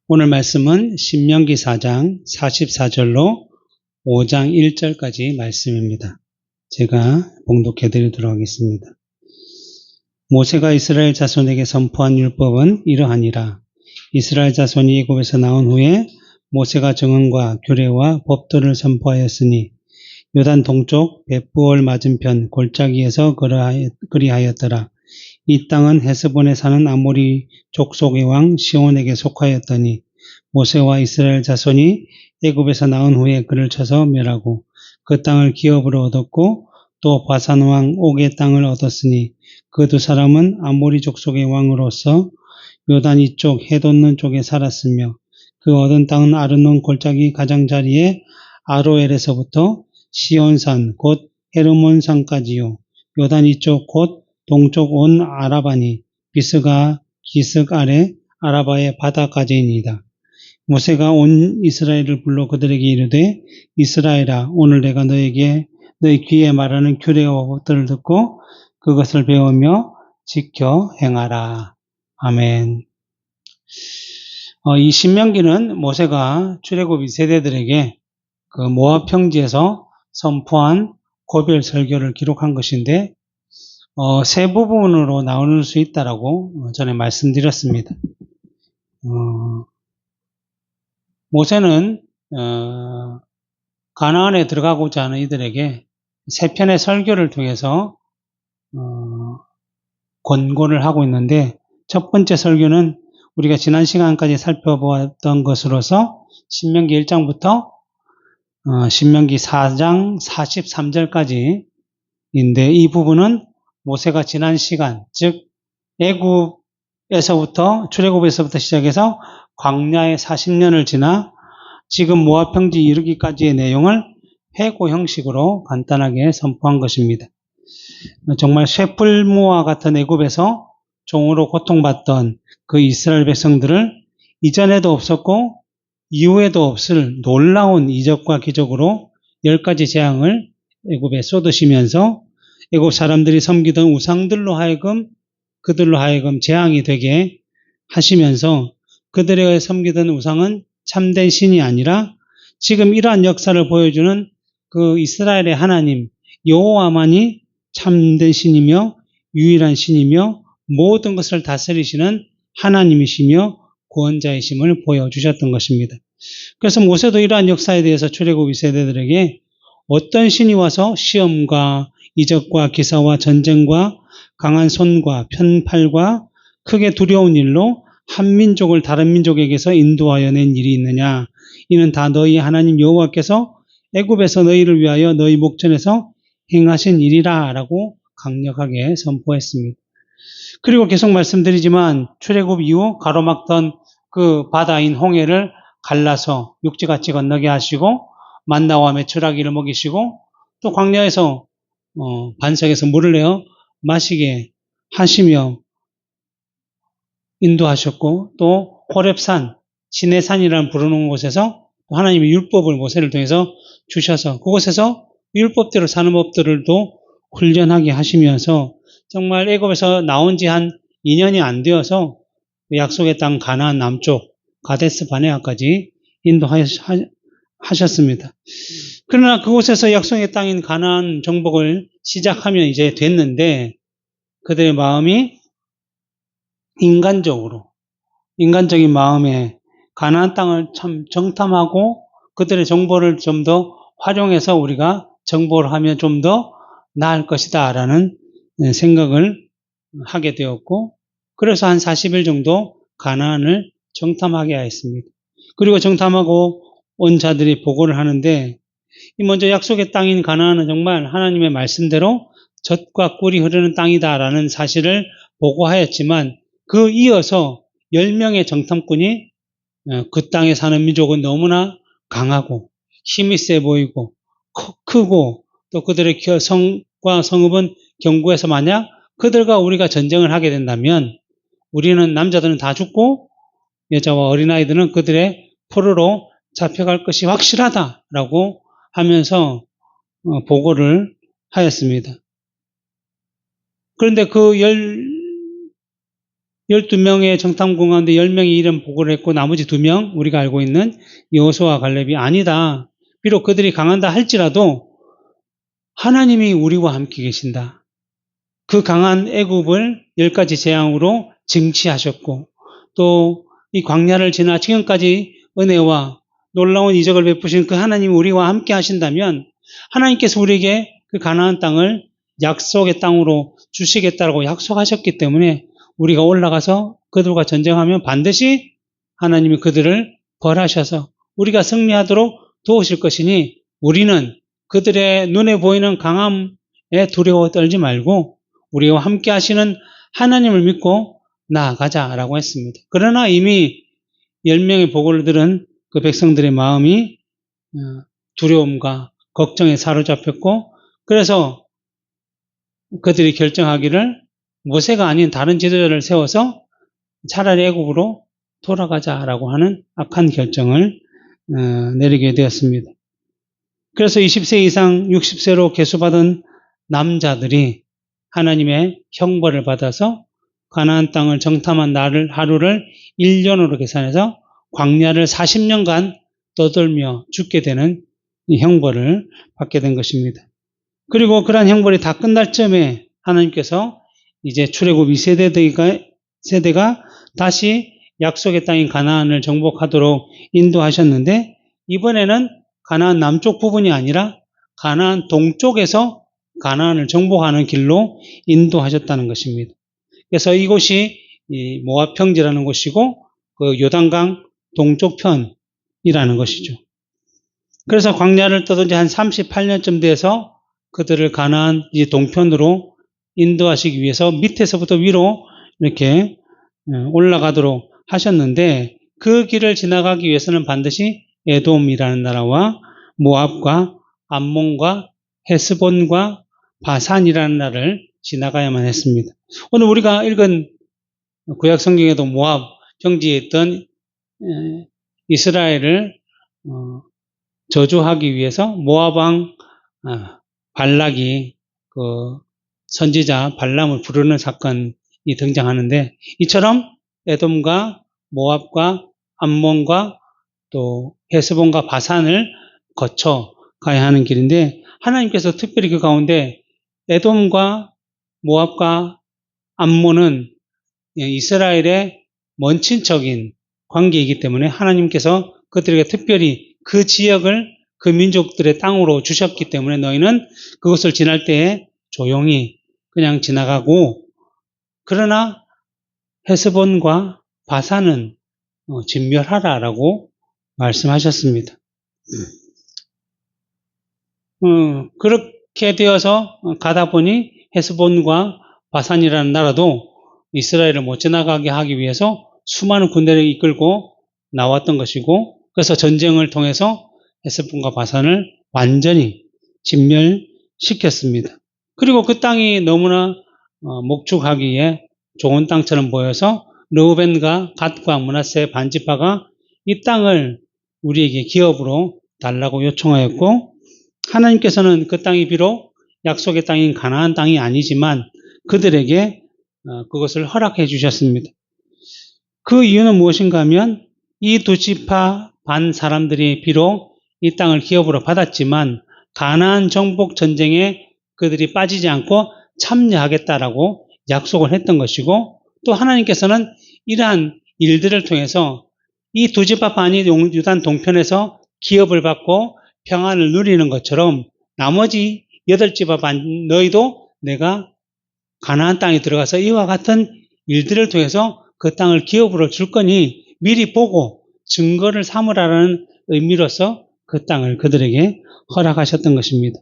오늘 말씀은 신명기 4장 44절로 5장 1절까지 말씀입니다. 제가 봉독해 드리도록 하겠습니다. 모세가 이스라엘 자손에게 선포한 율법은 이러하니라. 이스라엘 자손이 애굽에서 나온 후에 모세가 정언과 규례와 법도를 선포하였으니 요단 동쪽 벳부올 맞은편 골짜기에서 그리하였더라. 이 땅은 헤스본에 사는 아모리 족속의 왕 시온에게 속하였더니 모세와 이스라엘 자손이 애굽에서 나온 후에 그를 쳐서 멸하고 그 땅을 기업으로 얻었고 또 바산 왕 옥의 땅을 얻었으니 그 두 사람은 아모리 족속의 왕으로서 요단 이쪽 해돋는 쪽에 살았으며 그 얻은 땅은 아르논 골짜기 가장자리에 아로엘에서부터 시온산 곧 헤르몬산까지요. 요단 이쪽 곧 동쪽 온 아라바니 비스가 기슭 아래 아라바의 바다까지이니이다. 모세가 온 이스라엘을 불러 그들에게 이르되 이스라엘아 오늘 내가 너희 귀에 말하는 규례와 법들을 듣고 그것을 배우며 지켜 행하라. 아멘. 이 신명기는 모세가 출애굽 2세대들에게 그 모압 평지에서 선포한 고별 설교를 기록한 것인데 세 부분으로 나눌 수 있다라고 전에 말씀드렸습니다. 모세는 가나안에 들어가고자 하는 이들에게 세 편의 설교를 통해서 권고를 하고 있는데 첫 번째 설교는 우리가 지난 시간까지 살펴보았던 것으로서 신명기 1장부터 신명기 4장 43절까지인데 이 부분은 모세가 지난 시간, 즉 애굽에서부터 출애굽에서부터 시작해서 광야의 40년을 지나 지금 모압 평지 이르기까지의 내용을 회고 형식으로 간단하게 선포한 것입니다. 정말 쇠뿔무와 같은 애굽에서 종으로 고통받던 그 이스라엘 백성들을 이전에도 없었고 이후에도 없을 놀라운 이적과 기적으로 10가지 재앙을 애굽에 쏟으시면서 애굽 사람들이 섬기던 우상들로 하여금 그들로 하여금 재앙이 되게 하시면서 그들의 섬기던 우상은 참된 신이 아니라 지금 이러한 역사를 보여주는 그 이스라엘의 하나님 여호와만이 참된 신이며 유일한 신이며 모든 것을 다스리시는 하나님이시며 구원자이심을 보여주셨던 것입니다. 그래서 모세도 이러한 역사에 대해서 출애굽 2세대들에게 어떤 신이 와서 시험과 이적과 기사와 전쟁과 강한 손과 편팔과 크게 두려운 일로 한 민족을 다른 민족에게서 인도하여 낸 일이 있느냐. 이는 다 너희 하나님 여호와께서 애굽에서 너희를 위하여 너희 목전에서 행하신 일이라 라고 강력하게 선포했습니다. 그리고 계속 말씀드리지만 출애굽 이후 가로막던 그 바다인 홍해를 갈라서 육지같이 건너게 하시고 만나와 메추라기를 먹이시고 또 광야에서 반석에서 물을 내어 마시게 하시며 인도하셨고 또 호렙산 시내산이라는 부르는 곳에서 하나님의 율법을 모세를 통해서 주셔서 그곳에서 율법대로 사는 법들도 훈련하게 하시면서 정말 애굽에서 나온 지 한 2년이 안 되어서 약속의 땅 가나안 남쪽 가데스 바네아까지 인도하셨습니다. 그러나 그곳에서 약속의 땅인 가나안 정복을 시작하면 이제 됐는데 그들의 마음이 인간적인 마음에 가나안 땅을 참 정탐하고 그들의 정보를 좀 더 활용해서 우리가 정보를 하면 좀 더 나을 것이다 라는 생각을 하게 되었고 그래서 한 40일 정도 가나안을 정탐하게 하였습니다. 그리고 정탐하고 온 자들이 보고를 하는데 먼저 약속의 땅인 가나안은 정말 하나님의 말씀대로 젖과 꿀이 흐르는 땅이다라는 사실을 보고하였지만 그 이어서 10명의 정탐꾼이 그 땅에 사는 민족은 너무나 강하고 힘이 세 보이고 크고 또 그들의 성과 성읍은 견고해서 만약 그들과 우리가 전쟁을 하게 된다면 우리는 남자들은 다 죽고 여자와 어린아이들은 그들의 포로로 잡혀갈 것이 확실하다라고 하면서 보고를 하였습니다. 그런데 그 12명의 정탐꾼 가운데 10명이 이름 보고를 했고 나머지 2명 우리가 알고 있는 여호수아와 갈렙이 아니다. 비록 그들이 강한다 할지라도 하나님이 우리와 함께 계신다. 그 강한 애굽을 10가지 재앙으로 징치하셨고 또 이 광야를 지나 지금까지 은혜와 놀라운 이적을 베푸신 그 하나님이 우리와 함께 하신다면 하나님께서 우리에게 그 가나안 땅을 약속의 땅으로 주시겠다고 약속하셨기 때문에 우리가 올라가서 그들과 전쟁하면 반드시 하나님이 그들을 벌하셔서 우리가 승리하도록 도우실 것이니 우리는 그들의 눈에 보이는 강함에 두려워 떨지 말고 우리와 함께 하시는 하나님을 믿고 나아가자라고 했습니다. 그러나 이미 10명의 보고를 들은 그 백성들의 마음이 두려움과 걱정에 사로잡혔고 그래서 그들이 결정하기를 모세가 아닌 다른 지도자를 세워서 차라리 애굽으로 돌아가자라고 하는 악한 결정을 내리게 되었습니다. 그래서 20세 이상 60세로 계수받은 남자들이 하나님의 형벌을 받아서 가나안 땅을 정탐한 하루를 1년으로 계산해서 광야를 40년간 떠돌며 죽게 되는 이 형벌을 받게 된 것입니다. 그리고 그러한 형벌이 다 끝날 쯤에 하나님께서 이제 출애굽 2세대가 다시 약속의 땅인 가나안을 정복하도록 인도하셨는데 이번에는 가나안 남쪽 부분이 아니라 가나안 동쪽에서 가나안을 정복하는 길로 인도하셨다는 것입니다. 그래서 이곳이 이 모압 평지라는 곳이고 그 요단강 동쪽 편이라는 것이죠. 그래서 광야를 떠돈 지 한 38년쯤 돼서 그들을 가나안 이 동편으로 인도하시기 위해서 밑에서부터 위로 이렇게 올라가도록 하셨는데 그 길을 지나가기 위해서는 반드시 에돔이라는 나라와 모압과 암몬과 헤스본과 바산이라는 나라를 지나가야만 했습니다. 오늘 우리가 읽은 구약 성경에도 모압 평지에 있던 이스라엘을 저주하기 위해서 모압 왕 발락이 그 선지자 발람을 부르는 사건이 등장하는데 이처럼 에돔과 모압과 암몬과 또 헤스본과 바산을 거쳐 가야 하는 길인데 하나님께서 특별히 그 가운데 에돔과 모압과 암몬은 이스라엘의 먼 친척인 관계이기 때문에 하나님께서 그들에게 특별히 그 지역을 그 민족들의 땅으로 주셨기 때문에 너희는 그것을 지날 때에 조용히 그냥 지나가고 그러나 헤스본과 바산은 진멸하라라고 말씀하셨습니다. 그렇게 되어서 가다 보니 헤스본과 바산이라는 나라도 이스라엘을 못 지나가게 하기 위해서 수많은 군대를 이끌고 나왔던 것이고 그래서 전쟁을 통해서 헤스본과 바산을 완전히 진멸시켰습니다. 그리고 그 땅이 너무나 목축하기에 좋은 땅처럼 보여서 르우벤과 갓과 므낫세 반지파가 이 땅을 우리에게 기업으로 달라고 요청하였고 하나님께서는 그 땅이 비록 약속의 땅인 가나안 땅이 아니지만 그들에게 그것을 허락해 주셨습니다. 그 이유는 무엇인가 하면 이 두 지파 반 사람들이 비록 이 땅을 기업으로 받았지만 가나안 정복 전쟁에 그들이 빠지지 않고 참여하겠다라고 약속을 했던 것이고 또 하나님께서는 이러한 일들을 통해서 이 두 지파 반이 유단 동편에서 기업을 받고 평안을 누리는 것처럼 나머지 8지파 반 너희도 내가 가나안 땅에 들어가서 이와 같은 일들을 통해서 그 땅을 기업으로 줄 거니 미리 보고 증거를 삼으라는 의미로서 그 땅을 그들에게 허락하셨던 것입니다.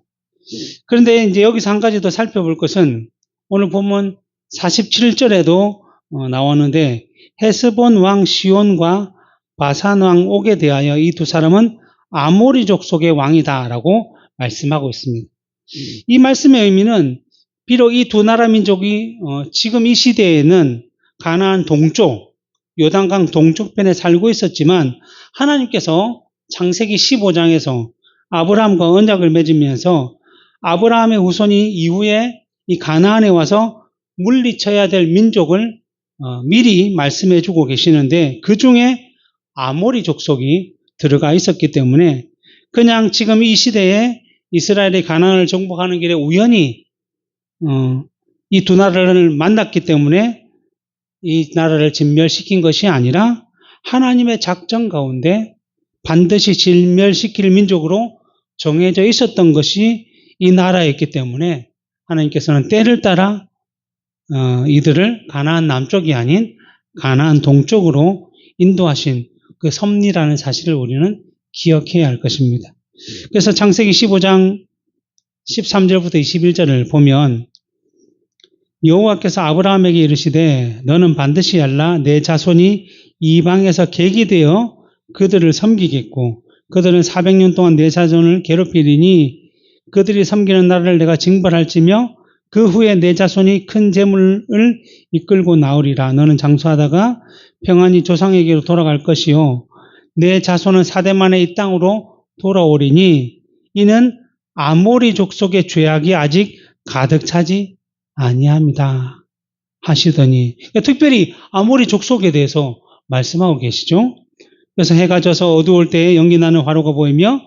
그런데 이제 여기서 한 가지 더 살펴볼 것은 오늘 보면 47절에도 나오는데 헤스본 왕 시온과 바산 왕 옥에 대하여 이 두 사람은 아모리 족속의 왕이다라고 말씀하고 있습니다. 이 말씀의 의미는 비록 이 두 나라 민족이 지금 이 시대에는 가나안 동쪽, 요단강 동쪽편에 살고 있었지만 하나님께서 창세기 15장에서 아브라함과 언약을 맺으면서 아브라함의 후손이 이후에 이 가나안에 와서 물리쳐야 될 민족을 미리 말씀해 주고 계시는데 그 중에 아모리 족속이 들어가 있었기 때문에 그냥 지금 이 시대에 이스라엘이 가나안을 정복하는 길에 우연히 이 두 나라를 만났기 때문에 이 나라를 진멸시킨 것이 아니라 하나님의 작전 가운데 반드시 진멸시킬 민족으로 정해져 있었던 것이 이 나라였기 때문에 하나님께서는 때를 따라 이들을 가나안 남쪽이 아닌 가나안 동쪽으로 인도하신 그 섭리라는 사실을 우리는 기억해야 할 것입니다. 그래서 창세기 15장 13절부터 21절을 보면 여호와께서 아브라함에게 이르시되 너는 반드시 알라 내 자손이 이방에서 객이 되어 그들을 섬기겠고 그들은 400년 동안 내 자손을 괴롭히리니 그들이 섬기는 나라를 내가 징벌할지며 그 후에 내 자손이 큰 재물을 이끌고 나오리라. 너는 장수하다가 평안히 조상에게로 돌아갈 것이요 내 자손은 사대 만에 이 땅으로 돌아오리니 이는 아모리 족속의 죄악이 아직 가득 차지 아니합니다 하시더니 특별히 아모리 족속에 대해서 말씀하고 계시죠. 그래서 해가 져서 어두울 때에 연기 나는 화로가 보이며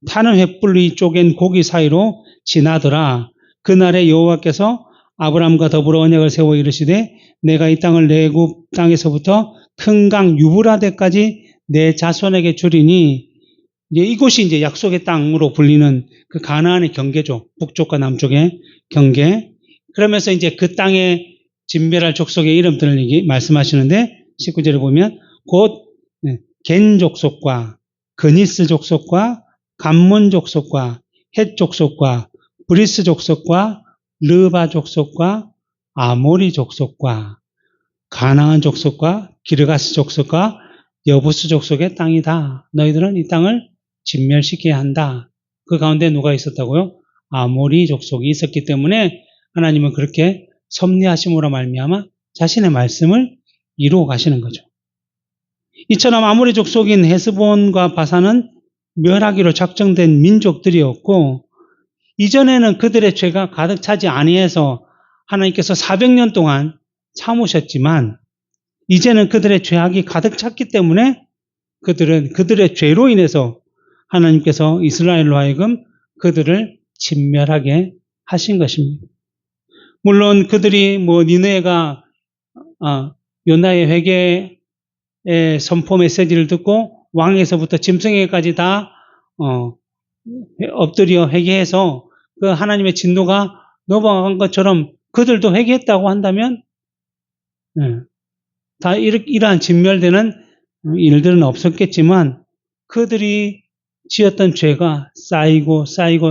타는 횃불이 쪼갠 고기 사이로 지나더라. 그날에 여호와께서 아브라함과 더불어 언약을 세워 이르시되 내가 이 땅을 내굽 땅에서부터 큰 강 유브라데까지 내 자손에게 주리니 이제 이곳이 이제 약속의 땅으로 불리는 그 가나안의 경계죠. 북쪽과 남쪽의 경계. 그러면서 이제 그 땅에 진멸할 족속의 이름들을 말씀하시는데 19절에 보면 곧 겐 족속과 그니스 족속과 감문 족속과 헷 족속과 브리스 족속과 르바 족속과 아모리 족속과 가나안 족속과 기르가스 족속과 여부스 족속의 땅이다. 너희들은 이 땅을 진멸시켜야 한다. 그 가운데 누가 있었다고요? 아모리 족속이 있었기 때문에 하나님은 그렇게 섭리하심으로 말미암아 자신의 말씀을 이루어 가시는 거죠. 이처럼 아모리 족속인 헤스본과 바산은 멸하기로 작정된 민족들이었고 이전에는 그들의 죄가 가득 차지 아니해서 하나님께서 400년 동안 참으셨지만 이제는 그들의 죄악이 가득 찼기 때문에 그들은 그들의 죄로 인해서 하나님께서 이스라엘로 하여금 그들을 진멸하게 하신 것입니다. 물론 그들이 니느웨가 요나의 회개의 선포 메시지를 듣고 왕에서부터 짐승에게까지 다 엎드려 회개해서 그 하나님의 진노가 넘어간 것처럼 그들도 회개했다고 한다면 다 이러한 진멸되는 일들은 없었겠지만 그들이 지었던 죄가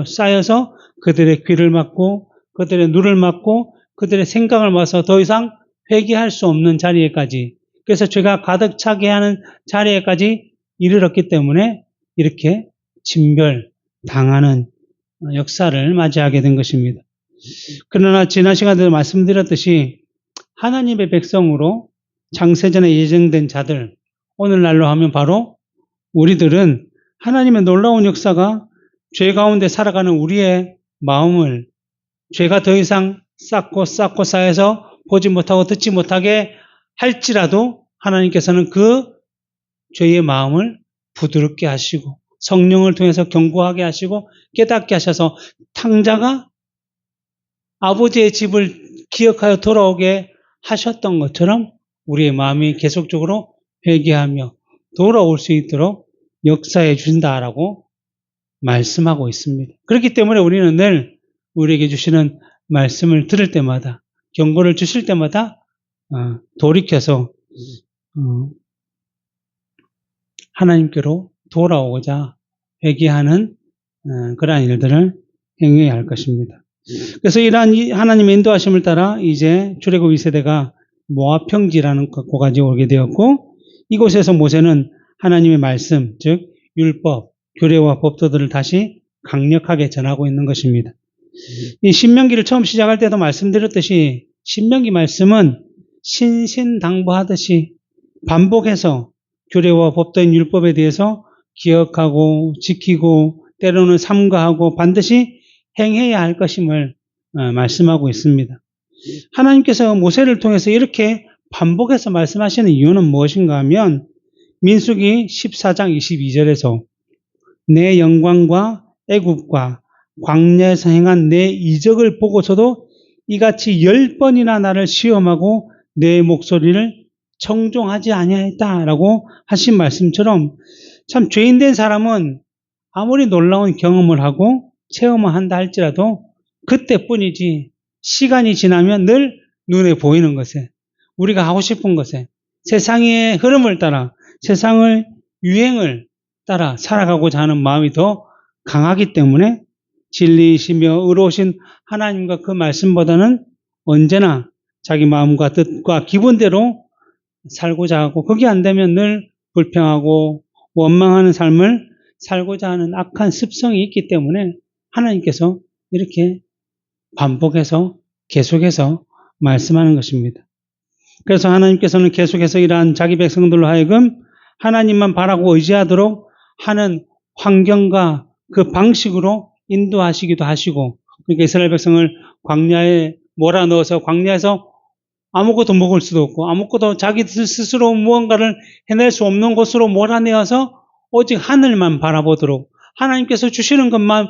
쌓여서 그들의 귀를 막고 그들의 눈을 막고 그들의 생각을 막아서 더 이상 회개할 수 없는 자리에까지 그래서 죄가 가득 차게 하는 자리에까지 이르렀기 때문에 이렇게 진멸당하는 역사를 맞이하게 된 것입니다. 그러나 지난 시간에도 말씀드렸듯이 하나님의 백성으로 창세전에 예정된 자들 오늘날로 하면 바로 우리들은 하나님의 놀라운 역사가 죄 가운데 살아가는 우리의 마음을 죄가 더 이상 쌓고 쌓여서 보지 못하고 듣지 못하게 할지라도 하나님께서는 그 죄의 마음을 부드럽게 하시고 성령을 통해서 견고하게 하시고 깨닫게 하셔서 탕자가 아버지의 집을 기억하여 돌아오게 하셨던 것처럼 우리의 마음이 계속적으로 회개하며 돌아올 수 있도록 역사해 주신다라고 말씀하고 있습니다. 그렇기 때문에 우리는 늘 우리에게 주시는 말씀을 들을 때마다 경고를 주실 때마다 돌이켜서 하나님께로 돌아오고자 회개하는 그러한 일들을 행해야 할 것입니다. 그래서 이러한 하나님의 인도하심을 따라 이제 출애굽 2세대가 모압 평지라는 곳까지 오게 되었고 이곳에서 모세는 하나님의 말씀, 즉 율법, 규례와 법도들을 다시 강력하게 전하고 있는 것입니다. 이 신명기를 처음 시작할 때도 말씀드렸듯이 신명기 말씀은 신신당부하듯이 반복해서 규례와 법도인 율법에 대해서 기억하고 지키고 때로는 삼가하고 반드시 행해야 할 것임을 말씀하고 있습니다. 하나님께서 모세를 통해서 이렇게 반복해서 말씀하시는 이유는 무엇인가 하면 민수기 14장 22절에서 내 영광과 애굽과 광야에서 행한 내 이적을 보고서도 이같이 10번이나 나를 시험하고 내 목소리를 청종하지 아니하였다라고 하신 말씀처럼 참 죄인된 사람은 아무리 놀라운 경험을 하고 체험을 한다 할지라도 그때뿐이지 시간이 지나면 늘 눈에 보이는 것에 우리가 하고 싶은 것에 세상의 흐름을 따라 세상의 유행을 따라 살아가고자 하는 마음이 더 강하기 때문에 진리이시며 의로우신 하나님과 그 말씀보다는 언제나 자기 마음과 뜻과 기분대로 살고자 하고 그게 안 되면 늘 불평하고 원망하는 삶을 살고자 하는 악한 습성이 있기 때문에 하나님께서 이렇게 반복해서 계속해서 말씀하는 것입니다. 그래서 하나님께서는 계속해서 이러한 자기 백성들로 하여금 하나님만 바라고 의지하도록 하는 환경과 그 방식으로 인도하시기도 하시고 그러니까 이스라엘 백성을 광야에 몰아넣어서 광야에서 아무것도 먹을 수도 없고 아무것도 자기 스스로 무언가를 해낼 수 없는 곳으로 몰아내어서 오직 하늘만 바라보도록 하나님께서 주시는 것만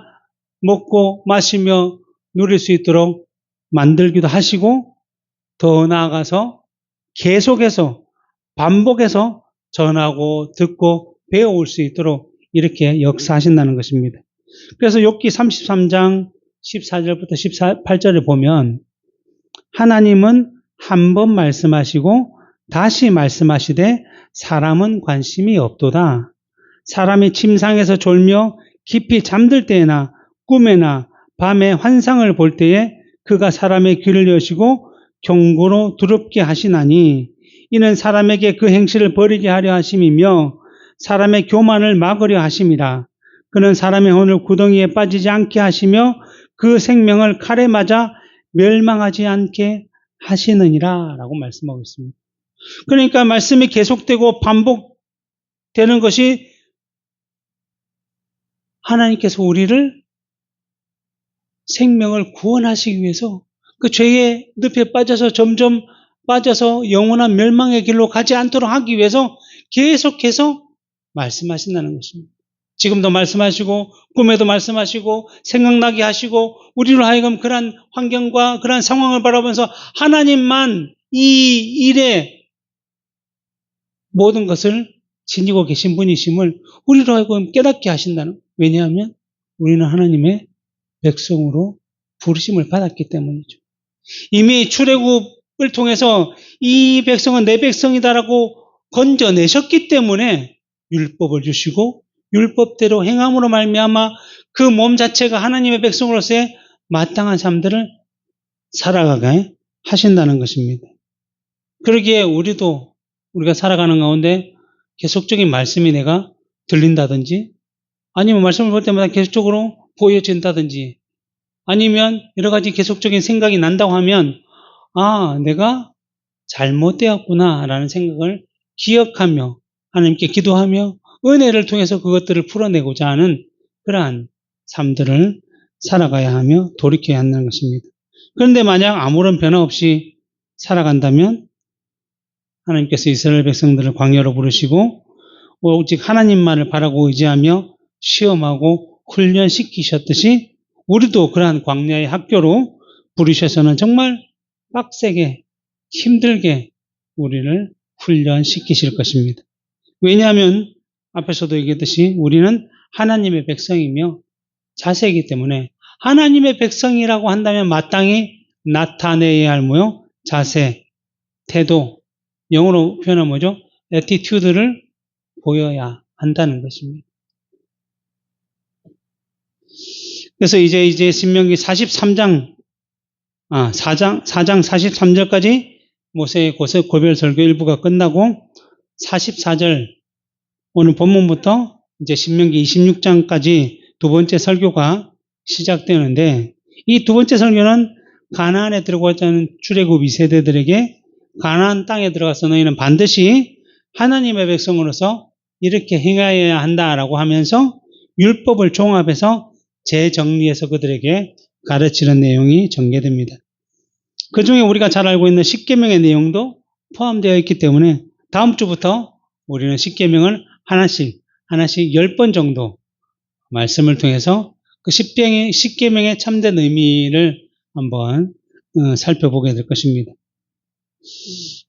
먹고 마시며 누릴 수 있도록 만들기도 하시고 더 나아가서 계속해서 반복해서 전하고 듣고 배워올 수 있도록 이렇게 역사하신다는 것입니다. 그래서 욥기 33장 14절부터 18절을 보면 하나님은 한 번 말씀하시고 다시 말씀하시되 사람은 관심이 없도다. 사람이 침상에서 졸며 깊이 잠들 때에나 꿈에나 밤에 환상을 볼 때에 그가 사람의 귀를 여시고 경고로 두렵게 하시나니 이는 사람에게 그 행실을 버리게 하려 하심이며 사람의 교만을 막으려 하심이라. 그는 사람의 혼을 구덩이에 빠지지 않게 하시며 그 생명을 칼에 맞아 멸망하지 않게 하시느니라 라고 말씀하고 있습니다. 그러니까 말씀이 계속되고 반복되는 것이 하나님께서 우리를 생명을 구원하시기 위해서 그 죄의 늪에 빠져서 점점 빠져서 영원한 멸망의 길로 가지 않도록 하기 위해서 계속해서 말씀하신다는 것입니다. 지금도 말씀하시고 꿈에도 말씀하시고 생각나게 하시고 우리로 하여금 그러한 환경과 그러한 상황을 바라보면서 하나님만 이 일에 모든 것을 지니고 계신 분이심을 우리로 하여금 깨닫게 하신다는. 왜냐하면 우리는 하나님의 백성으로 부르심을 받았기 때문이죠. 이미 출애굽을 통해서 이 백성은 내 백성이다라고 건져내셨기 때문에 율법을 주시고 율법대로 행함으로 말미암아 그 몸 자체가 하나님의 백성으로서의 마땅한 삶들을 살아가게 하신다는 것입니다. 그러기에 우리가 살아가는 가운데 계속적인 말씀이 내가 들린다든지 아니면 말씀을 볼 때마다 계속적으로 보여진다든지 아니면 여러 가지 계속적인 생각이 난다고 하면 내가 잘못되었구나 라는 생각을 기억하며 하나님께 기도하며 은혜를 통해서 그것들을 풀어내고자 하는 그러한 삶들을 살아가야 하며 돌이켜야 한다는 것입니다. 그런데 만약 아무런 변화 없이 살아간다면 하나님께서 이스라엘 백성들을 광야로 부르시고 오직 하나님만을 바라고 의지하며 시험하고 훈련시키셨듯이 우리도 그러한 광야의 학교로 부르셔서는 정말 빡세게 힘들게 우리를 훈련시키실 것입니다. 왜냐하면 앞에서도 얘기했듯이 우리는 하나님의 백성이며 자세이기 때문에 하나님의 백성이라고 한다면 마땅히 나타내야 할 자세, 태도, 영어로 표현하면 뭐죠? 애티튜드를 보여야 한다는 것입니다. 그래서 이제 신명기 4장 43절까지 모세의 고별 설교 일부가 끝나고 44절 오늘 본문부터 이제 신명기 26장까지 두 번째 설교가 시작되는데 이 두 번째 설교는 가나안에 들어가지 않은 출애굽 2세대들에게 가나안 땅에 들어가서 너희는 반드시 하나님의 백성으로서 이렇게 행하여야 한다라고 하면서 율법을 종합해서 재정리해서 그들에게 가르치는 내용이 전개됩니다. 그 중에 우리가 잘 알고 있는 십계명의 내용도 포함되어 있기 때문에 다음 주부터 우리는 십계명을 하나씩 10번 정도 말씀을 통해서 그 십계명의 참된 의미를 한번 살펴보게 될 것입니다.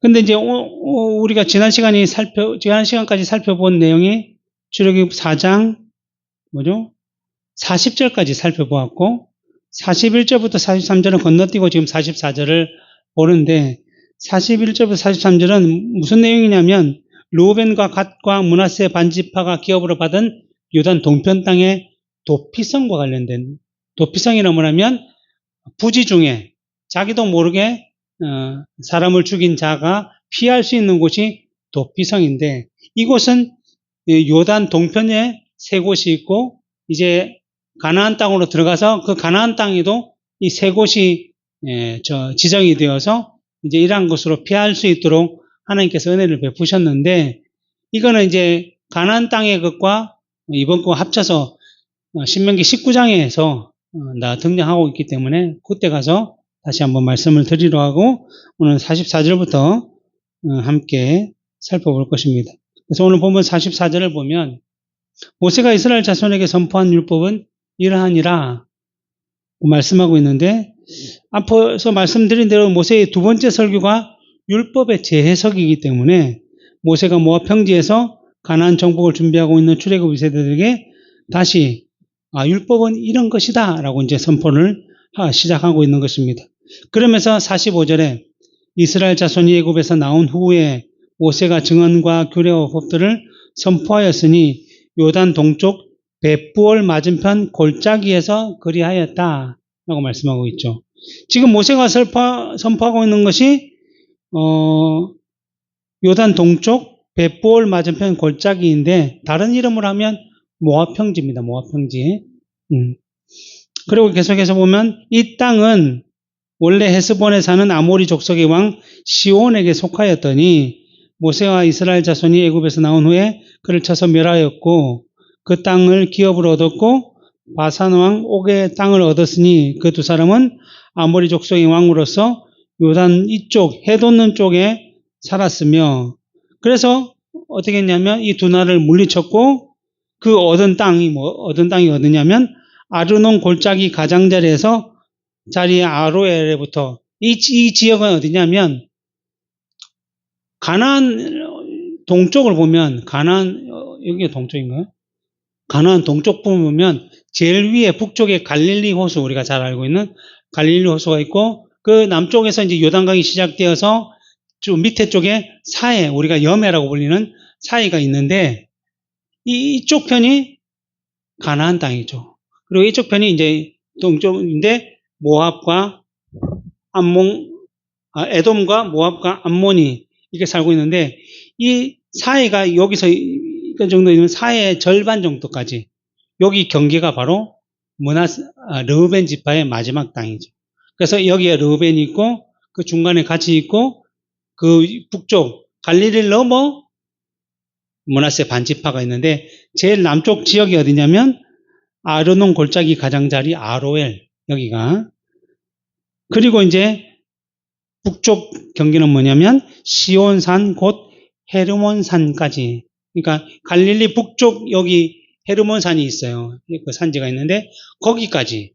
근데 이제 우리가 지난 시간까지 살펴본 내용이 출애굽 4장 40절까지 살펴보았고 41절부터 43절은 건너뛰고 지금 44절을 보는데 41절부터 43절은 무슨 내용이냐면 르우벤과 갓과 므낫세 반지파가 기업으로 받은 요단 동편 땅의 도피성과 관련된, 도피성이란 뭐냐면 부지 중에 자기도 모르게 사람을 죽인 자가 피할 수 있는 곳이 도피성인데 이곳은 요단 동편에 세 곳이 있고 이제 가나안 땅으로 들어가서 그 가나안 땅에도 이 세 곳이 지정이 되어서 이제 이러한 곳으로 피할 수 있도록 하나님께서 은혜를 베푸셨는데 이거는 이제 가나안 땅의 것과 이번 거 합쳐서 신명기 19장에서 등장하고 있기 때문에 그때 가서 다시 한번 말씀을 드리려 하고 오늘 44절부터 함께 살펴볼 것입니다. 그래서 오늘 보면 44절을 보면 모세가 이스라엘 자손에게 선포한 율법은 이러하니라 말씀하고 있는데 앞서 말씀드린 대로 모세의 두 번째 설교가 율법의 재해석이기 때문에 모세가 모압 평지에서 가나안 정복을 준비하고 있는 출애굽 2세대들에게 다시 율법은 이런 것이다 라고 이제 선포를 시작하고 있는 것입니다. 그러면서 45절에 이스라엘 자손이 애굽에서 나온 후에 모세가 증언과 규례와 법들을 선포하였으니 요단 동쪽 벳부올 맞은편 골짜기에서 그리하였다 라고 말씀하고 있죠. 지금 모세가 선포하고 있는 것이 요단 동쪽 벳부올 맞은편 골짜기인데 다른 이름으로 하면 모압 평지입니다. 모압 평지. 그리고 계속해서 보면 이 땅은 원래 헤스본에 사는 아모리 족속의 왕 시온에게 속하였더니 모세와 이스라엘 자손이 애굽에서 나온 후에 그를 쳐서 멸하였고 그 땅을 기업으로 얻었고 바산 왕 옥의 땅을 얻었으니 그 두 사람은 아모리 족속의 왕으로서 요단 이쪽 해돋는 쪽에 살았으며 그래서 어떻게 했냐면 이 두 나라를 물리쳤고 그 얻은 땅이 어디냐면 아르논 골짜기 가장자리에서 자리의 아로엘부터 이 지역은 어디냐면 가나안 동쪽을 보면 여기가 동쪽인가요? 가나안 동쪽 보면 제일 위에 북쪽에 갈릴리 호수 우리가 잘 알고 있는 갈릴리 호수가 있고 그 남쪽에서 이제 요단강이 시작되어서 좀 밑에 쪽에 사해 우리가 여매라고 불리는 사해가 있는데 이쪽 편이 가나안 땅이죠. 그리고 이쪽 편이 이제 동쪽인데 모압과 에돔과 모압과 암몬이 이렇게 살고 있는데 이 사해가 여기서 이 정도 있는 사해의 절반 정도까지 여기 경계가 바로 르우벤 지파의 마지막 땅이죠. 그래서 여기에 르우벤이 있고 그 중간에 같이 있고 그 북쪽 갈릴리를 넘어 므낫세 반지파가 있는데 제일 남쪽 지역이 어디냐면 아르논 골짜기 가장자리 아로엘 여기가 그리고 이제 북쪽 경계는 뭐냐면 시온산 곧 헤르몬산까지 그러니까 갈릴리 북쪽 여기 헤르몬산이 있어요. 그 산지가 있는데 거기까지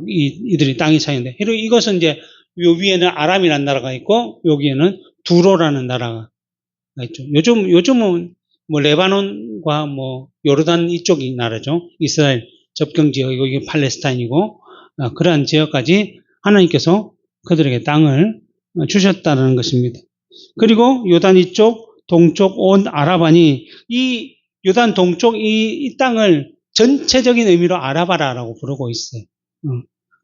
이들이 땅이 차이는데 이것은 이제 요 위에는 아람이라는 나라가 있고 여기에는 두로라는 나라가 있죠. 요즘은 뭐 레바논과 뭐 요르단 이쪽이 나라죠. 이스라엘 접경 지역 여기 팔레스타인이고 그러한 지역까지 하나님께서 그들에게 땅을 주셨다는 것입니다. 그리고 요단 이쪽 동쪽 온 아라반이 이 요단 동쪽 이 땅을 전체적인 의미로 아라바라라고 부르고 있어요.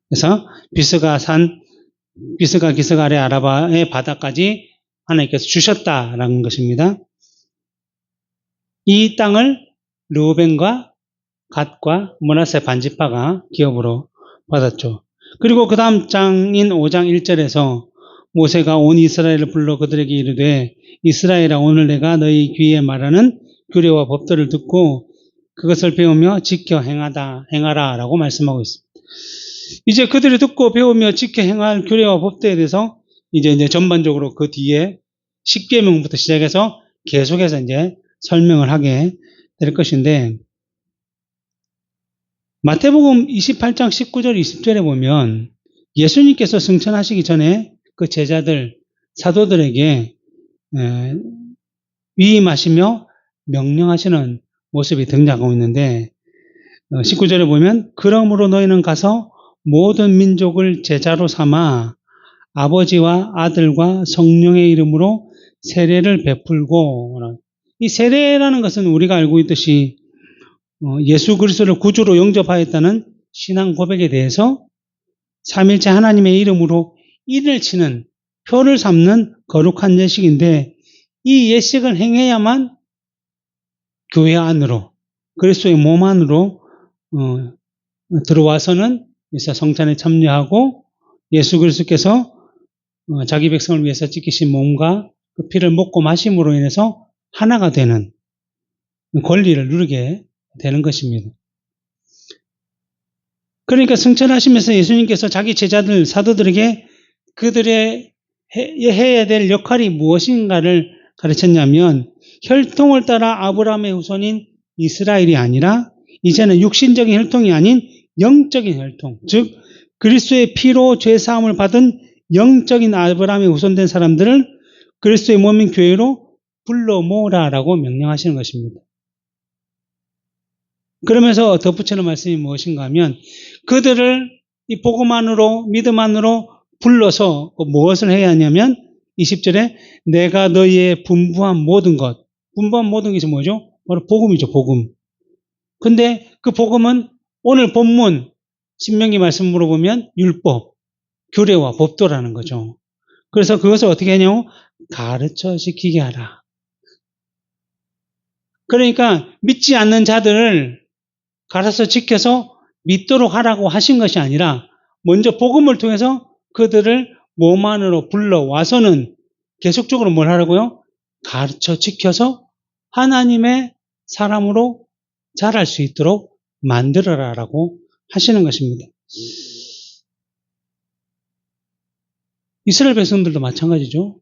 그래서 비스가 기슭 아래 아라바의 바다까지 하나님께서 주셨다라는 것입니다. 이 땅을 르우벤과 갓과 므낫세 반지파가 기업으로 받았죠. 그리고 그 다음 장인 5장 1절에서 모세가 온 이스라엘을 불러 그들에게 이르되 이스라엘아 오늘 내가 너희 귀에 말하는 규례와 법들을 듣고 그것을 배우며 지켜 행하라 라고 말씀하고 있습니다. 이제 그들이 듣고 배우며 지켜 행할 규례와 법들에 대해서 이제 전반적으로 그 뒤에 십계명부터 시작해서 계속해서 이제 설명을 하게 될 것인데, 마태복음 28장 19절 20절에 보면 예수님께서 승천하시기 전에 그 제자들, 사도들에게 위임하시며 명령하시는 모습이 등장하고 있는데, 19절에 보면 그러므로 너희는 가서 모든 민족을 제자로 삼아 아버지와 아들과 성령의 이름으로 세례를 베풀고, 이 세례라는 것은 우리가 알고 있듯이 예수 그리스도를 구주로 영접하였다는 신앙 고백에 대해서 삼일체 하나님의 이름으로 일을 치는, 표를 삼는 거룩한 예식인데, 이 예식을 행해야만 교회 안으로, 그리스도의 몸 안으로 들어와서는 성찬에 참여하고 예수 그리스도께서 자기 백성을 위해서 찢기신 몸과 그 피를 먹고 마심으로 인해서 하나가 되는 권리를 누리게 되는 것입니다. 그러니까 승천하시면서 예수님께서 자기 제자들, 사도들에게 그들의 해야 될 역할이 무엇인가를 가르쳤냐면, 혈통을 따라 아브라함의 후손인 이스라엘이 아니라 이제는 육신적인 혈통이 아닌 영적인 혈통, 즉 그리스도의 피로 죄사함을 받은 영적인 아브라함의 후손된 사람들을 그리스도의 몸인 교회로 불러 모으라라고 명령하시는 것입니다. 그러면서 덧붙이는 말씀이 무엇인가 하면, 그들을 이 복음 안으로, 믿음 안으로 불러서 무엇을 해야 하냐면 20절에 내가 너희의 분부한 모든 것, 분부한 모든 것이 뭐죠? 바로 복음이죠, 복음. 근데 그 복음은 오늘 본문 신명기 말씀으로 보면 율법, 규례와 법도라는 거죠. 그래서 그것을 어떻게 하냐고 가르쳐 지키게 하라. 그러니까 믿지 않는 자들을 가르쳐 지켜서 믿도록 하라고 하신 것이 아니라, 먼저 복음을 통해서 그들을 몸 안으로 불러와서는 계속적으로 뭘 하라고요? 가르쳐 지켜서 하나님의 사람으로 자랄 수 있도록 만들어라라고 하시는 것입니다. 이스라엘 백성들도 마찬가지죠.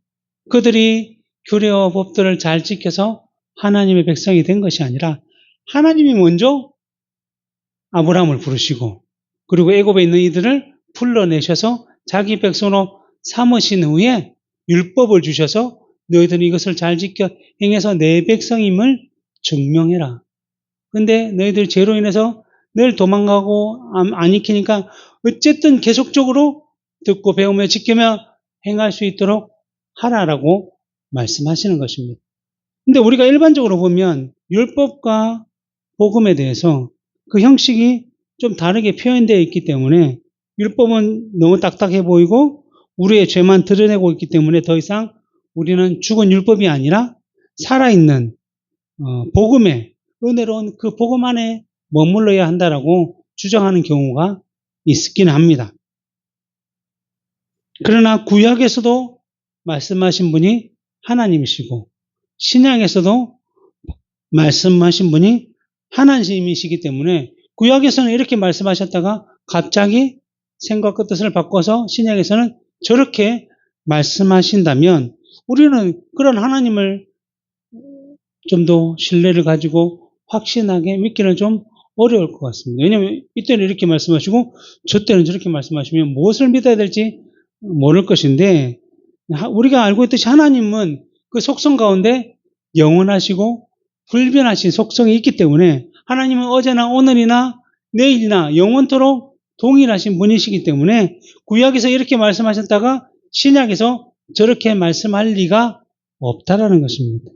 그들이 규례와 법들을 잘 지켜서 하나님의 백성이 된 것이 아니라, 하나님이 먼저 아브라함을 부르시고, 그리고 애굽에 있는 이들을 불러내셔서 자기 백성으로 삼으신 후에 율법을 주셔서 너희들은 이것을 잘 지켜 행해서 내 백성임을 증명해라. 근데 너희들 죄로 인해서 늘 도망가고 안 익히니까 어쨌든 계속적으로 듣고 배우며 지키며 행할 수 있도록 하라라고 말씀하시는 것입니다. 근데 우리가 일반적으로 보면 율법과 복음에 대해서 그 형식이 좀 다르게 표현되어 있기 때문에, 율법은 너무 딱딱해 보이고 우리의 죄만 드러내고 있기 때문에 더 이상 우리는 죽은 율법이 아니라 살아있는 복음의 은혜로운 그 복음 안에 머물러야 한다라고 주장하는 경우가 있긴 합니다. 그러나 구약에서도 말씀하신 분이 하나님이시고 신약에서도 말씀하신 분이 하나님이시기 때문에, 구약에서는 이렇게 말씀하셨다가 갑자기 생각과 뜻을 바꿔서 신약에서는 저렇게 말씀하신다면, 우리는 그런 하나님을 좀 더 신뢰를 가지고 확신하게 믿기는 좀 어려울 것 같습니다. 왜냐하면 이때는 이렇게 말씀하시고 저때는 저렇게 말씀하시면 무엇을 믿어야 될지 모를 것인데, 우리가 알고 있듯이 하나님은 그 속성 가운데 영원하시고 불변하신 속성이 있기 때문에, 하나님은 어제나 오늘이나 내일이나 영원토록 동일하신 분이시기 때문에 구약에서 이렇게 말씀하셨다가 신약에서 저렇게 말씀할 리가 없다라는 것입니다.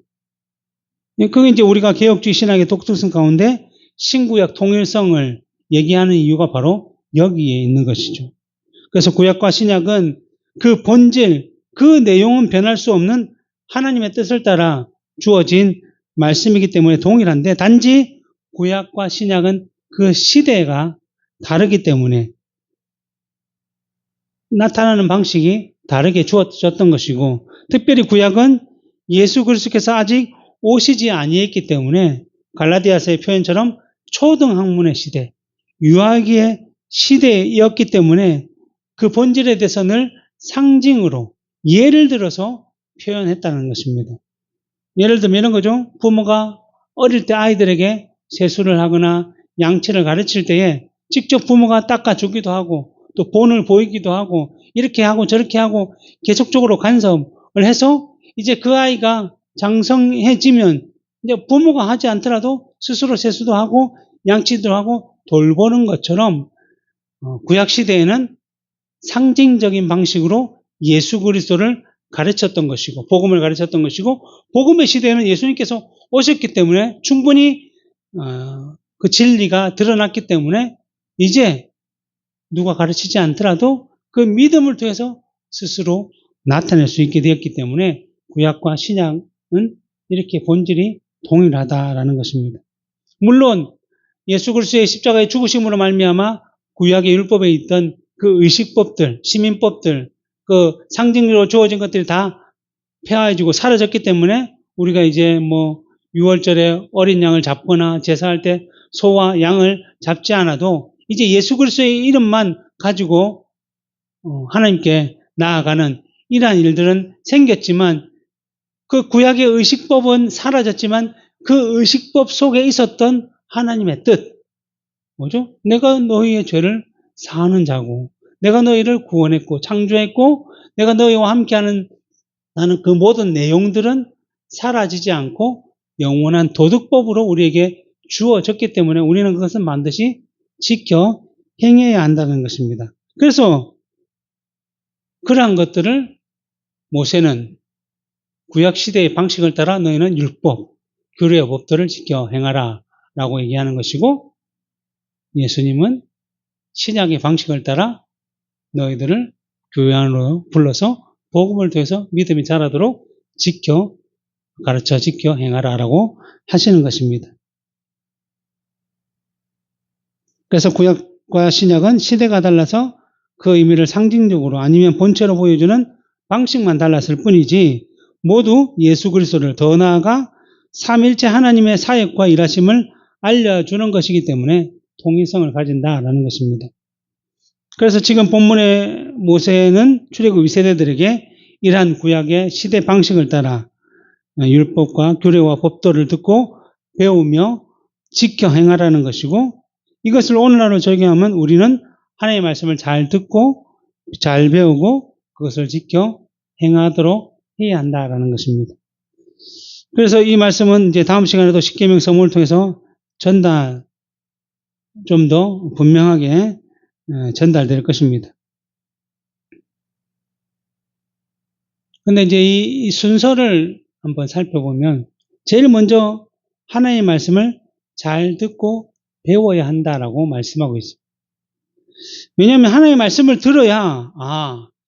그게 이제 우리가 개혁주의 신학의 독특성 가운데 신구약 통일성을 얘기하는 이유가 바로 여기에 있는 것이죠. 그래서 구약과 신약은 그 본질, 그 내용은 변할 수 없는 하나님의 뜻을 따라 주어진 말씀이기 때문에 동일한데, 단지 구약과 신약은 그 시대가 다르기 때문에 나타나는 방식이 다르게 주어졌던 것이고, 특별히 구약은 예수 그리스도께서 아직 오시지 아니했기 때문에 갈라디아서의 표현처럼 초등학문의 시대, 유아기의 시대였기 때문에 그 본질에 대해서 늘 상징으로 예를 들어서 표현했다는 것입니다. 예를 들면 이런 거죠. 부모가 어릴 때 아이들에게 세수를 하거나 양치를 가르칠 때에 직접 부모가 닦아주기도 하고 또 본을 보이기도 하고 이렇게 하고 저렇게 하고 계속적으로 간섭을 해서 이제 그 아이가 장성해지면 이제 부모가 하지 않더라도 스스로 세수도 하고 양치도 하고 돌보는 것처럼 구약 시대에는 상징적인 방식으로 예수 그리스도를 가르쳤던 것이고 복음을 가르쳤던 것이고 복음의 시대에는 예수님께서 오셨기 때문에 충분히 그 진리가 드러났기 때문에 이제 누가 가르치지 않더라도 그 믿음을 통해서 스스로 나타낼 수 있게 되었기 때문에 구약과 신약은 이렇게 본질이 동일하다라는 것입니다. 물론 예수 그리스도의 십자가의 죽으심으로 말미암아 구약의 율법에 있던 그 의식법들, 시민법들, 그 상징으로 주어진 것들이 다 폐하해지고 사라졌기 때문에 우리가 이제 뭐 6월절에 어린 양을 잡거나 제사할 때 소와 양을 잡지 않아도 이제 예수 그리스도의 이름만 가지고 하나님께 나아가는 이러한 일들은 생겼지만 그 구약의 의식법은 사라졌지만 그 의식법 속에 있었던 하나님의 뜻, 뭐죠? 내가 너희의 죄를 사하는 자고 내가 너희를 구원했고 창조했고 내가 너희와 함께하는 나는 그 모든 내용들은 사라지지 않고 영원한 도덕법으로 우리에게 주어졌기 때문에 우리는 그것은 반드시 지켜 행해야 한다는 것입니다. 그래서 그러한 것들을 모세는 구약시대의 방식을 따라 너희는 율법, 규례의 법들을 지켜 행하라 라고 얘기하는 것이고 예수님은 신약의 방식을 따라 너희들을 교회 안으로 불러서 복음을 통해서 믿음이 자라도록 가르쳐 지켜 행하라라고 하시는 것입니다. 그래서 구약과 신약은 시대가 달라서 그 의미를 상징적으로 아니면 본체로 보여주는 방식만 달랐을 뿐이지 모두 예수 그리스도를 더 나아가 삼일체 하나님의 사역과 일하심을 알려주는 것이기 때문에 통일성을 가진다라는 것입니다. 그래서 지금 본문의 모세는 출애굽 2세대들에게 이러한 구약의 시대 방식을 따라 율법과 규례와 법도를 듣고 배우며 지켜 행하라는 것이고 이것을 오늘날로 적용하면 우리는 하나님의 말씀을 잘 듣고 잘 배우고 그것을 지켜 행하도록 해야 한다라는 것입니다. 그래서 이 말씀은 이제 다음 시간에도 십계명 서문을 통해서 좀 더 분명하게 전달될 것입니다. 근데 이제 이 순서를 한번 살펴보면 제일 먼저 하나님의 말씀을 잘 듣고 배워야 한다라고 말씀하고 있습니다. 왜냐하면 하나님의 말씀을 들어야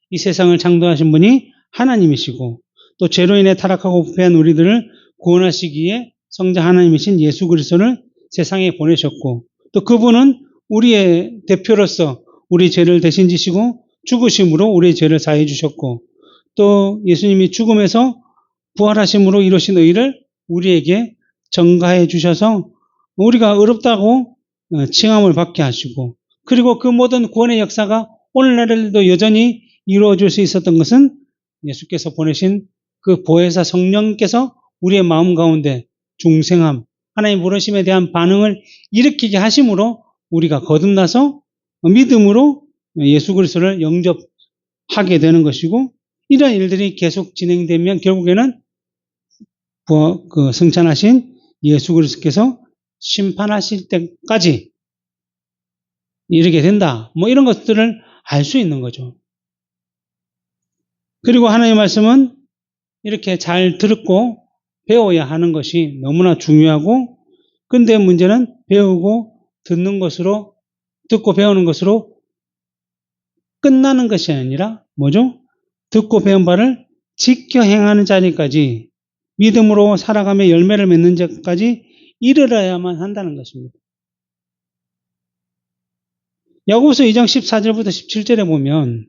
이 세상을 창조하신 분이 하나님이시고 또 죄로 인해 타락하고 부패한 우리들을 구원하시기에 성자 하나님이신 예수 그리스도를 세상에 보내셨고 또 그분은 우리의 대표로서 우리 죄를 대신 지시고 죽으심으로 우리의 죄를 사해 주셨고 또 예수님이 죽음에서 부활하심으로 이루신 의를 우리에게 전가해 주셔서 우리가 의롭다고 칭함을 받게 하시고 그리고 그 모든 구원의 역사가 오늘날에도 여전히 이루어질 수 있었던 것은 예수께서 보내신 그 보혜사 성령께서 우리의 마음 가운데 중생함, 하나님 부르심에 대한 반응을 일으키게 하심으로 우리가 거듭나서 믿음으로 예수 그리스도를 영접하게 되는 것이고 이런 일들이 계속 진행되면 결국에는 승천하신 예수 그리스도께서 심판하실 때까지 이르게 된다. 뭐 이런 것들을 알 수 있는 거죠. 그리고 하나님의 말씀은 이렇게 잘 듣고 배워야 하는 것이 너무나 중요하고 근데 문제는 배우고 듣고 배우는 것으로 끝나는 것이 아니라 뭐죠? 듣고 배운 바를 지켜 행하는 자리까지 믿음으로 살아가며 열매를 맺는 자까지 이르러야만 한다는 것입니다. 야고보서 2장 14절부터 17절에 보면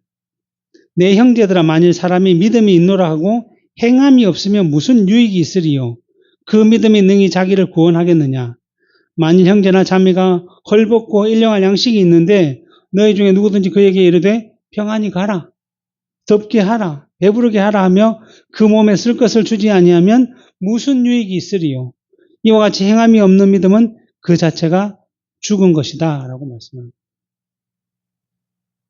내 형제들아 만일 사람이 믿음이 있노라 하고 행함이 없으면 무슨 유익이 있으리요? 그 믿음이 능히 자기를 구원하겠느냐? 만일 형제나 자매가 헐벗고 일용할 양식이 있는데 너희 중에 누구든지 그에게 이르되 평안히 가라, 덥게 하라, 배부르게 하라 하며 그 몸에 쓸 것을 주지 아니하면 무슨 유익이 있으리요. 이와 같이 행함이 없는 믿음은 그 자체가 죽은 것이다 라고 말씀합니다.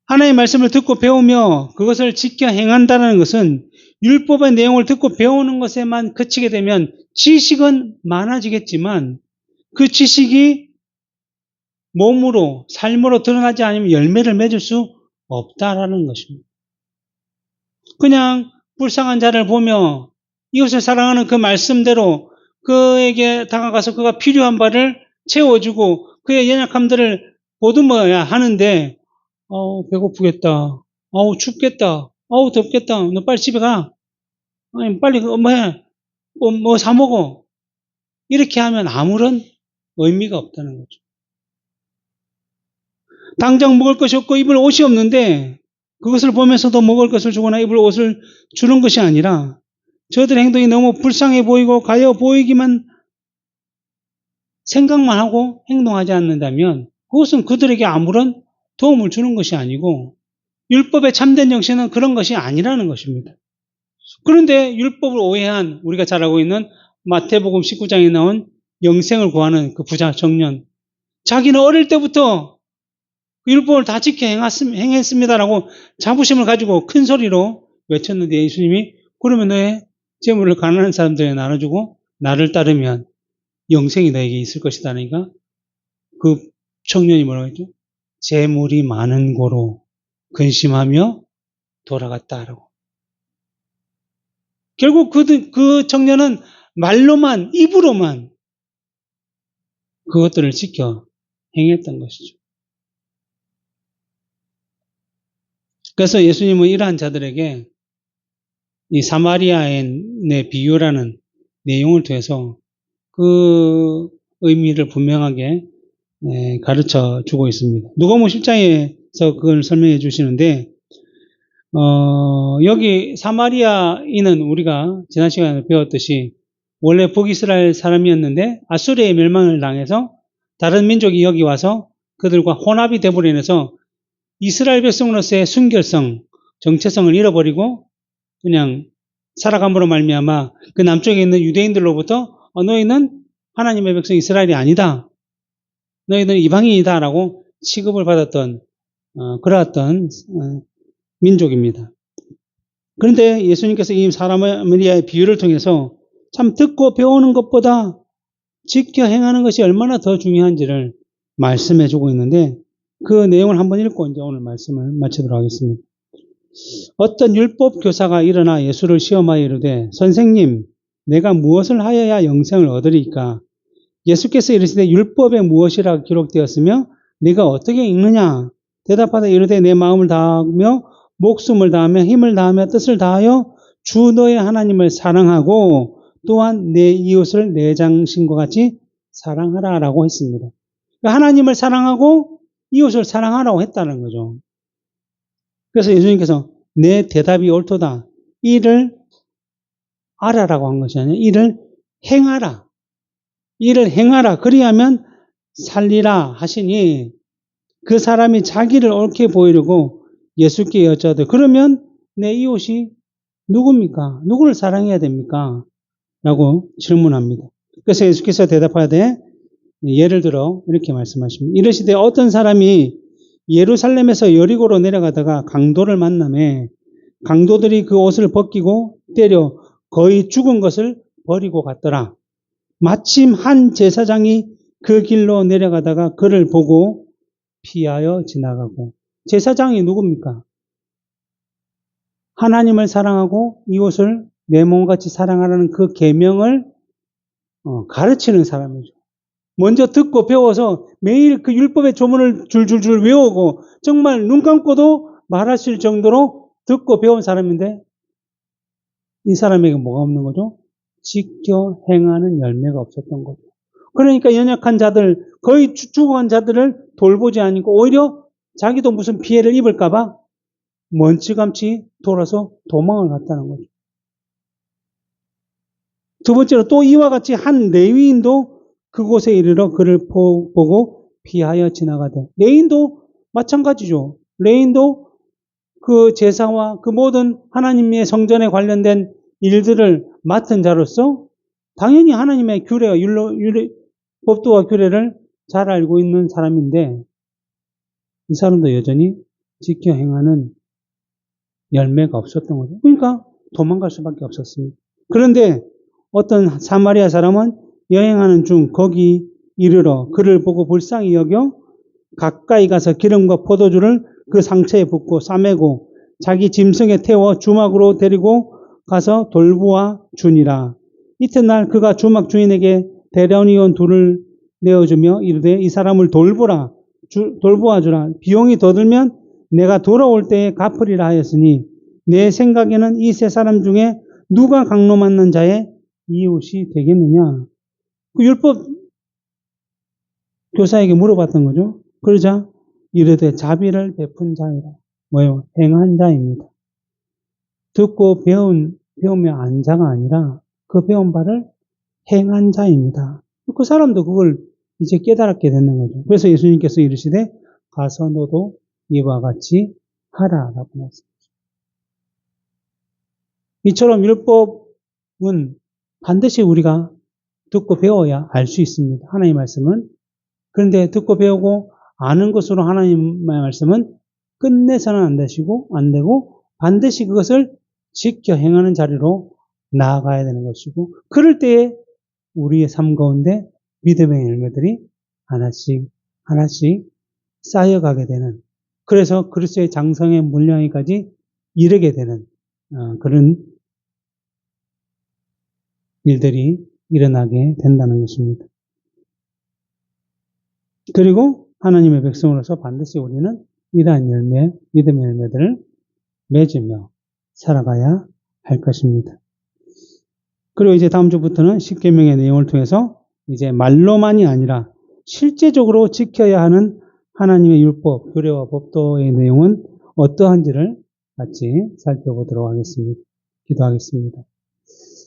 하나님의 말씀을 듣고 배우며 그것을 지켜 행한다는 것은 율법의 내용을 듣고 배우는 것에만 그치게 되면 지식은 많아지겠지만 그 지식이 몸으로, 삶으로 드러나지 않으면 열매를 맺을 수 없다라는 것입니다. 그냥 불쌍한 자를 보며 이웃을 사랑하는 그 말씀대로 그에게 다가가서 그가 필요한 바를 채워주고 그의 연약함들을 보듬어야 하는데 배고프겠다. 춥겠다. 덥겠다. 너 빨리 집에 가. 아니, 빨리 뭐 해. 뭐 사 먹어. 이렇게 하면 아무런 의미가 없다는 거죠. 당장 먹을 것이 없고 입을 옷이 없는데 그것을 보면서도 먹을 것을 주거나 입을 옷을 주는 것이 아니라 저들의 행동이 너무 불쌍해 보이고 가여 보이기만 생각만 하고 행동하지 않는다면 그것은 그들에게 아무런 도움을 주는 것이 아니고 율법의 참된 정신은 그런 것이 아니라는 것입니다. 그런데 율법을 오해한 우리가 잘 알고 있는 마태복음 19장에 나온 영생을 구하는 그 부자 청년, 자기는 어릴 때부터 그 율법을 다 지켜 행했습니다라고 자부심을 가지고 큰 소리로 외쳤는데 예수님이 그러면 너의 재물을 가난한 사람들에게 나눠주고 나를 따르면 영생이 너에게 있을 것이다. 그러니까 그 청년이 뭐라고 했죠? 재물이 많은 고로 근심하며 돌아갔다라고. 결국 그 청년은 말로만, 입으로만 그것들을 지켜 행했던 것이죠. 그래서 예수님은 이러한 자들에게 이 사마리아인의 비유라는 내용을 통해서 그 의미를 분명하게 가르쳐 주고 있습니다. 누가복음 10장에서 그걸 설명해 주시는데 여기 사마리아인은 우리가 지난 시간에 배웠듯이 원래 북이스라엘 사람이었는데 아수르의 멸망을 당해서 다른 민족이 여기 와서 그들과 혼합이 되므로 인해서 이스라엘 백성으로서의 순결성, 정체성을 잃어버리고 그냥 살아감으로 말미암아 그 남쪽에 있는 유대인들로부터 너희는 하나님의 백성 이스라엘이 아니다. 너희는 이방인이다라고 취급을 받았던 그러했던 민족입니다. 그런데 예수님께서 이 사마리아의 비유를 통해서 참 듣고 배우는 것보다 지켜 행하는 것이 얼마나 더 중요한지를 말씀해 주고 있는데 그 내용을 한번 읽고 이제 오늘 말씀을 마치도록 하겠습니다. 어떤 율법 교사가 일어나 예수를 시험하여 이르되 선생님 내가 무엇을 하여야 영생을 얻으리까? 예수께서 이르시되 율법에 무엇이라 기록되었으며 네가 어떻게 읽느냐? 대답하되 이르되 내 마음을 다하며 목숨을 다하며 힘을 다하며 뜻을 다하여 주 너의 하나님을 사랑하고 또한 내 이웃을 내 장신과 같이 사랑하라라고 했습니다. 그러니까 하나님을 사랑하고 이웃을 사랑하라고 했다는 거죠. 그래서 예수님께서 내 대답이 옳도다. 이를 알아라고 한 것이 아니라 이를 행하라. 이를 행하라. 그리하면 살리라 하시니 그 사람이 자기를 옳게 보이려고 예수께 여쭤도 그러면 내 이웃이 누굽니까? 누구를 사랑해야 됩니까? 라고 질문합니다. 그래서 예수께서 대답하되 예를 들어 이렇게 말씀하십니다. 이르시되 어떤 사람이 예루살렘에서 여리고로 내려가다가 강도를 만나매 강도들이 그 옷을 벗기고 때려 거의 죽은 것을 버리고 갔더라. 마침 한 제사장이 그 길로 내려가다가 그를 보고 피하여 지나가고. 제사장이 누굽니까? 하나님을 사랑하고 이웃을 내 몸같이 사랑하라는 그 계명을 가르치는 사람이죠. 먼저 듣고 배워서 매일 그 율법의 조문을 줄줄줄 외우고 정말 눈 감고도 말할 수 있을 정도로 듣고 배운 사람인데 이 사람에게 뭐가 없는 거죠? 지켜 행하는 열매가 없었던 거죠. 그러니까 연약한 자들, 거의 죽어간 자들을 돌보지 않고 오히려 자기도 무슨 피해를 입을까봐 먼지감치 돌아서 도망을 갔다는 거죠. 두 번째로 또 이와 같이 한 레위인도 그곳에 이르러 그를 보고 피하여 지나가되. 레위인도 마찬가지죠. 레위인도 그 제사와 그 모든 하나님의 성전에 관련된 일들을 맡은 자로서 당연히 하나님의 규례와 법도와 규례를 잘 알고 있는 사람인데 이 사람도 여전히 지켜 행하는 열매가 없었던 거죠. 그러니까 도망갈 수밖에 없었습니다. 그런데 어떤 사마리아 사람은 여행하는 중 거기 이르러 그를 보고 불쌍히 여겨 가까이 가서 기름과 포도주를 그 상처에 붓고 싸매고 자기 짐승에 태워 주막으로 데리고 가서 돌보아 주니라. 이튿날 그가 주막 주인에게 데려니 온 둘을 내어주며 이르되 이 사람을 돌보아 주라. 비용이 더 들면 내가 돌아올 때에 갚으리라 하였으니 내 생각에는 이 세 사람 중에 누가 강로 맞는 자의 이웃이 되겠느냐. 그 율법 교사에게 물어봤던 거죠. 그러자 이르되 자비를 베푼 자이라. 뭐예요? 행한 자입니다. 듣고 배우며 안 자가 아니라 그 배운 바를 행한 자입니다. 그 사람도 그걸 이제 깨달았게 되는 거죠. 그래서 예수님께서 이르시되 가서 너도 이와 같이 하라라고 말씀하셨습니다. 이처럼 율법은 반드시 우리가 듣고 배워야 알 수 있습니다. 하나님의 말씀은. 그런데 듣고 배우고 아는 것으로 하나님의 말씀은 끝내서는 안 되고 반드시 그것을 지켜 행하는 자리로 나아가야 되는 것이고 그럴 때에 우리의 삶 가운데 믿음의 열매들이 하나씩 쌓여가게 되는 그래서 그리스도의 장성의 문량에까지 이르게 되는 그런 일들이 일어나게 된다는 것입니다. 그리고 하나님의 백성으로서 반드시 우리는 이러한 믿음의 열매들을 맺으며 살아가야 할 것입니다. 그리고 이제 다음 주부터는 십계명의 내용을 통해서 이제 말로만이 아니라 실제적으로 지켜야 하는 하나님의 율법, 규례와 법도의 내용은 어떠한지를 같이 살펴보도록 하겠습니다. 기도하겠습니다.